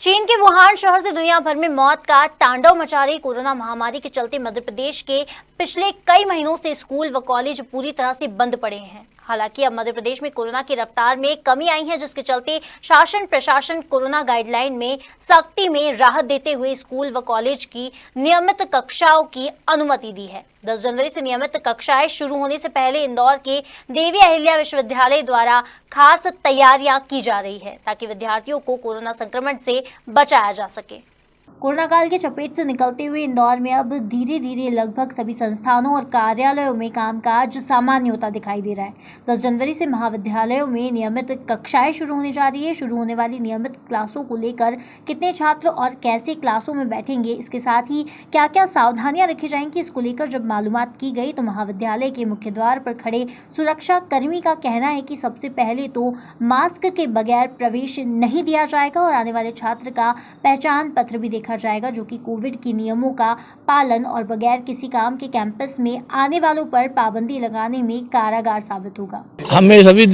चीन के वुहान शहर से दुनिया भर में मौत का तांडव मचा रही कोरोना महामारी के चलते मध्य प्रदेश के पिछले कई महीनों से स्कूल व कॉलेज पूरी तरह से बंद पड़े हैं। हालांकि अब मध्य प्रदेश में कोरोना की रफ्तार में कमी आई है, जिसके चलते शासन प्रशासन कोरोना गाइडलाइन में सख्ती में राहत देते हुए स्कूल व कॉलेज की नियमित कक्षाओं की अनुमति दी है। 10 जनवरी से नियमित कक्षाएं शुरू होने से पहले इंदौर के देवी अहिल्या विश्वविद्यालय द्वारा खास तैयारियां की जा रही है, ताकि विद्यार्थियों को कोरोना संक्रमण से बचाया जा सके। कोरोना काल के चपेट से निकलते हुए इंदौर में अब धीरे धीरे लगभग सभी संस्थानों और कार्यालयों में कामकाज सामान्य होता दिखाई दे रहा है। 10 जनवरी से महाविद्यालयों में नियमित कक्षाएं शुरू होने जा रही है। शुरू होने वाली नियमित क्लासों को लेकर कितने छात्र और कैसे क्लासों में बैठेंगे, इसके साथ ही क्या क्या सावधानियां रखी जाएंगी, इसको लेकर जब मालूमात की गई तो महाविद्यालय के मुख्य द्वार पर खड़े सुरक्षा कर्मी का कहना है कि सबसे पहले तो मास्क के बगैर प्रवेश नहीं दिया जाएगा और आने वाले छात्र का पहचान पत्र भी देखा जाएगा, जो कि कोविड की नियमों का पालन और बगैर किसी काम के कैंपस में आने वालों पर पाबंदी लगाने में कारगर साबित होगा। हमें सभी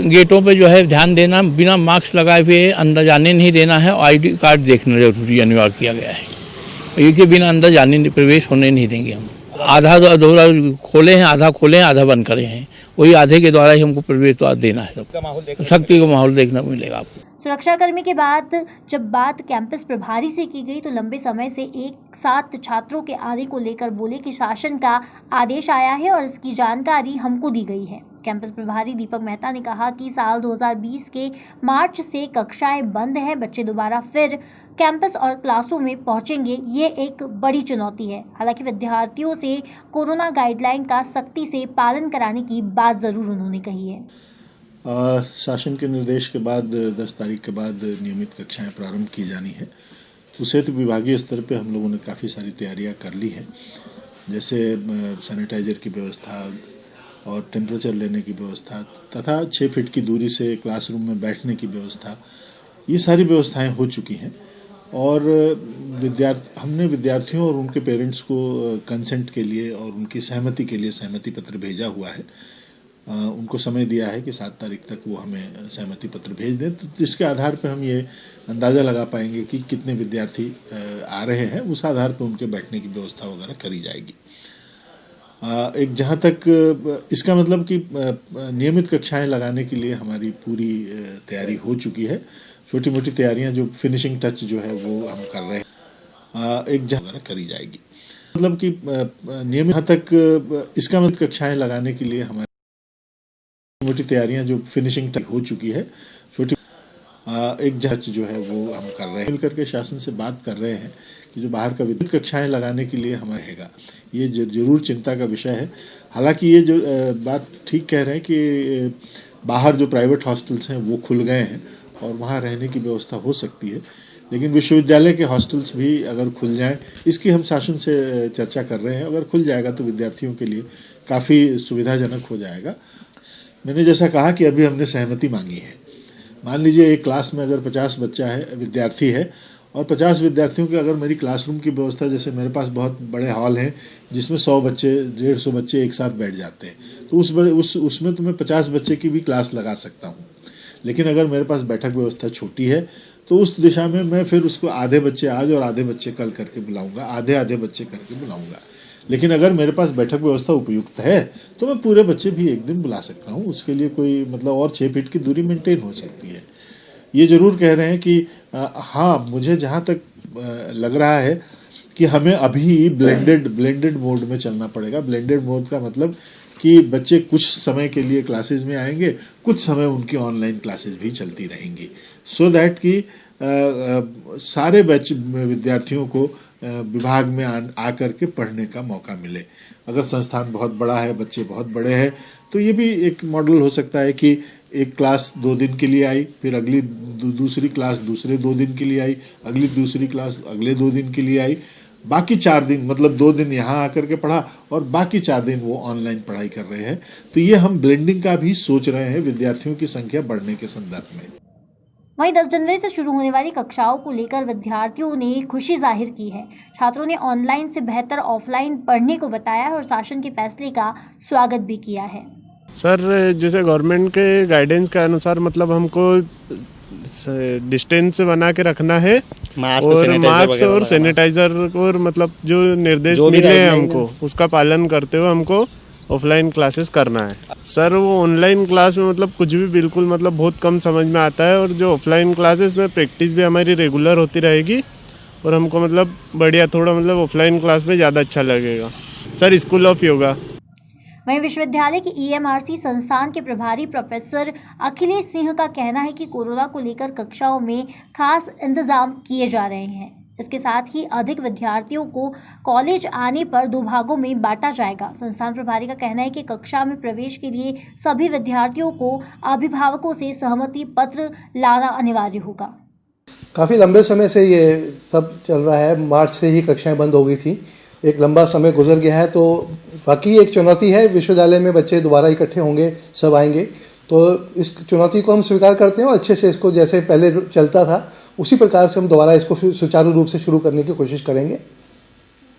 गेटों पे जो है ध्यान देना, बिना मास्क लगाए हुए अंदर जाने नहीं देना है और आईडी कार्ड देखना जरूरी अनिवार्य किया गया है। इसके बिना अंदर जाने प्रवेश होने नहीं देंगे हम। आधा अधूरा खोले हैं, आधा खोले हैं, आधा बंद करे हैं, वही आधे के द्वारा ही हमको प्रवेश तो देना है। सब सख्ती का माहौल देखना मिलेगा आपको। सुरक्षाकर्मी के बाद जब बात कैंपस प्रभारी से की गई तो लंबे समय से एक साथ छात्रों के आने को लेकर बोले कि शासन का आदेश आया है और इसकी जानकारी हमको दी गई है। कैंपस प्रभारी दीपक मेहता ने कहा कि साल 2020 के मार्च से कक्षाएं बंद हैं, बच्चे दोबारा फिर कैंपस और क्लासों में पहुंचेंगे, ये एक बड़ी चुनौती है। हालांकि विद्यार्थियों से कोरोना गाइडलाइन का सख्ती से पालन कराने की बात जरूर उन्होंने कही है। शासन के निर्देश के बाद 10 तारीख के बाद नियमित कक्षाएं प्रारंभ की जानी है। उसे तो विभागीय स्तर पे हम लोगों ने काफ़ी सारी तैयारियां कर ली हैं, जैसे सैनिटाइजर की व्यवस्था और टेम्परेचर लेने की व्यवस्था तथा 6 फीट की दूरी से क्लासरूम में बैठने की व्यवस्था, ये सारी व्यवस्थाएं हो चुकी हैं। और हमने विद्यार्थियों और उनके पेरेंट्स को कंसेंट के लिए और उनकी सहमति के लिए सहमति पत्र भेजा हुआ है। उनको समय दिया है कि 7 तारीख तक वो हमें सहमति पत्र भेज दें, तो इसके आधार पर हम ये अंदाज़ा लगा पाएंगे कि कितने विद्यार्थी आ रहे हैं। उस आधार पर उनके बैठने की व्यवस्था वगैरह करी जाएगी। एक जहाँ तक इसका मतलब कि नियमित कक्षाएं लगाने के लिए हमारी पूरी तैयारी हो चुकी है। छोटी मोटी तैयारियां जो फिनिशिंग टच जो है वो हम कर रहे हैं। एक जगह करी जाएगी, मतलब कि नियमित तक इसका मतलब कक्षाएं लगाने के लिए हमारी मोटी तैयारियां जो फिनिशिंग टच हो चुकी है। छोटी एक जज जो है वो हम कर रहे हैं, मिलकर के शासन से बात कर रहे हैं कि जो बाहर का विद्युत कक्षाएं लगाने के लिए हमारा रहेगा, ये जरूर चिंता का विषय है। हालांकि ये जो बात ठीक कह रहे हैं कि बाहर जो प्राइवेट हॉस्टल्स हैं वो खुल गए हैं और वहाँ रहने की व्यवस्था हो सकती है, लेकिन विश्वविद्यालय के हॉस्टल्स भी अगर खुल जाएं, इसकी हम शासन से चर्चा कर रहे हैं। अगर खुल जाएगा तो विद्यार्थियों के लिए काफ़ी सुविधाजनक हो जाएगा। मैंने जैसा कहा कि अभी हमने सहमति मांगी है। मान लीजिए एक क्लास में अगर 50 बच्चा है, विद्यार्थी है, और 50 विद्यार्थियों की अगर मेरी क्लासरूम की व्यवस्था, जैसे मेरे पास बहुत बड़े हॉल हैं जिसमें 100 बच्चे 150 बच्चे एक साथ बैठ जाते हैं, तो उसमें तो मैं 50 बच्चे की भी क्लास लगा सकता हूँ। लेकिन अगर मेरे पास बैठक व्यवस्था छोटी है तो उस दिशा में मैं फिर उसको आधे बच्चे आज और आधे बच्चे कल करके बुलाऊंगा, आधे बच्चे करके बुलाऊंगा। लेकिन अगर मेरे पास बैठक व्यवस्था उपयुक्त है तो मैं पूरे बच्चे भी एक दिन बुला सकता हूँ। उसके लिए कोई मतलब और 6 फीट की दूरी मेंटेन हो सकती है। ये जरूर कह रहे हैं कि हाँ, मुझे जहाँ तक लग रहा है कि हमें अभी ब्लेंडेड मोड में चलना पड़ेगा। ब्लेंडेड मोड का मतलब कि बच्चे कुछ समय के लिए क्लासेस में आएंगे, कुछ समय उनकी ऑनलाइन क्लासेस भी चलती रहेंगी, सो दैट कि सारे विद्यार्थियों को विभाग में आकर के पढ़ने का मौका मिले। अगर संस्थान बहुत बड़ा है, बच्चे बहुत बड़े हैं, तो ये भी एक मॉडल हो सकता है कि एक क्लास 2 दिन के लिए आई, फिर अगली दूसरी क्लास दूसरे 2 दिन के लिए आई, अगली दूसरी क्लास अगले 2 दिन के लिए आई, बाकी 4 दिन मतलब 2 दिन यहाँ आकर के पढ़ा और बाकी 4 दिन वो ऑनलाइन पढ़ाई कर रहे हैं। तो ये हम ब्लेंडिंग का भी सोच रहे हैं विद्यार्थियों की संख्या बढ़ने के संदर्भ में। वहीं 10 जनवरी से शुरू होने वाली कक्षाओं को लेकर विद्यार्थियों ने खुशी जाहिर की है। छात्रों ने ऑनलाइन से बेहतर ऑफलाइन पढ़ने को बताया है और शासन के फैसले का स्वागत भी किया है। सर, जैसे गवर्नमेंट के गाइडेंस के अनुसार मतलब हमको डिस्टेंस बना के रखना है और मास्क और सैनिटाइजर और मतलब जो निर्देश मिले हैं हमको उसका पालन करते हुए हमको ऑफलाइन क्लासेस करना है। सर वो ऑनलाइन क्लास में मतलब कुछ भी बिल्कुल मतलब बहुत कम समझ में आता है, और जो ऑफलाइन क्लासेस में प्रैक्टिस भी हमारी रेगुलर होती रहेगी और हमको मतलब बढ़िया थोड़ा मतलब ऑफलाइन क्लास में ज़्यादा अच्छा लगेगा। Sir school of yoga. वहीं विश्वविद्यालय के ईएमआरसी संस्थान के प्रभारी प्रोफेसर अखिलेश सिंह का कहना है कि कोरोना को लेकर कक्षाओं में खास इंतजाम किए जा रहे हैं। इसके साथ ही अधिक विद्यार्थियों को कॉलेज आने पर 2 भागों में बांटा जाएगा। संस्थान प्रभारी का कहना है कि कक्षा में प्रवेश के लिए सभी विद्यार्थियों को अभिभावकों से सहमति पत्र लाना अनिवार्य होगा। काफ़ी लंबे समय से ये सब चल रहा है। मार्च से ही कक्षाएं बंद हो गई थी, एक लंबा समय गुजर गया है, तो वाकई एक चुनौती है। विश्वविद्यालय में बच्चे दोबारा इकट्ठे होंगे, सब आएंगे, तो इस चुनौती को हम स्वीकार करते हैं और अच्छे से इसको जैसे पहले चलता था उसी प्रकार से हम दोबारा इसको सुचारू रूप से शुरू करने की कोशिश करेंगे।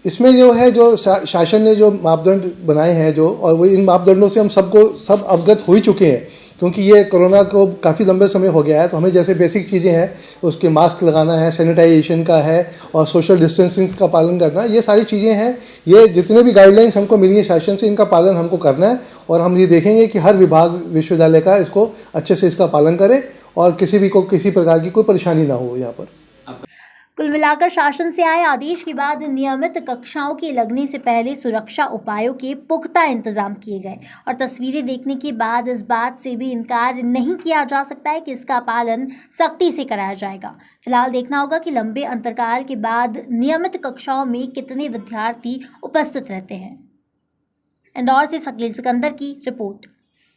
इसमें जो है जो शासन ने जो मापदंड बनाए हैं जो, और वो इन मापदंडों से हम सब अवगत हो ही चुके हैं, क्योंकि ये कोरोना को काफ़ी लंबे समय हो गया है। तो हमें जैसे बेसिक चीज़ें हैं उसके मास्क लगाना है, सैनिटाइजेशन का है और सोशल डिस्टेंसिंग का पालन करना, ये सारी चीज़ें हैं। ये जितने भी गाइडलाइंस हमको मिली है शासन से, इनका पालन हमको करना है और हम ये देखेंगे कि हर विभाग विश्वविद्यालय का इसको अच्छे से इसका पालन करे और किसी प्रकार की कोई परेशानी ना हो यहाँ पर। कुल मिलाकर शासन से आए आदेश के बाद नियमित कक्षाओं के लगने से पहले सुरक्षा उपायों के पुख्ता इंतजाम किए गए और तस्वीरें देखने के बाद इस बात से भी इनकार नहीं किया जा सकता है कि इसका पालन सख्ती से कराया जाएगा। फिलहाल देखना होगा कि लंबे अंतराल के बाद नियमित कक्षाओं में कितने विद्यार्थी उपस्थित रहते हैं। इंदौर से शकील सिकंदर की रिपोर्ट।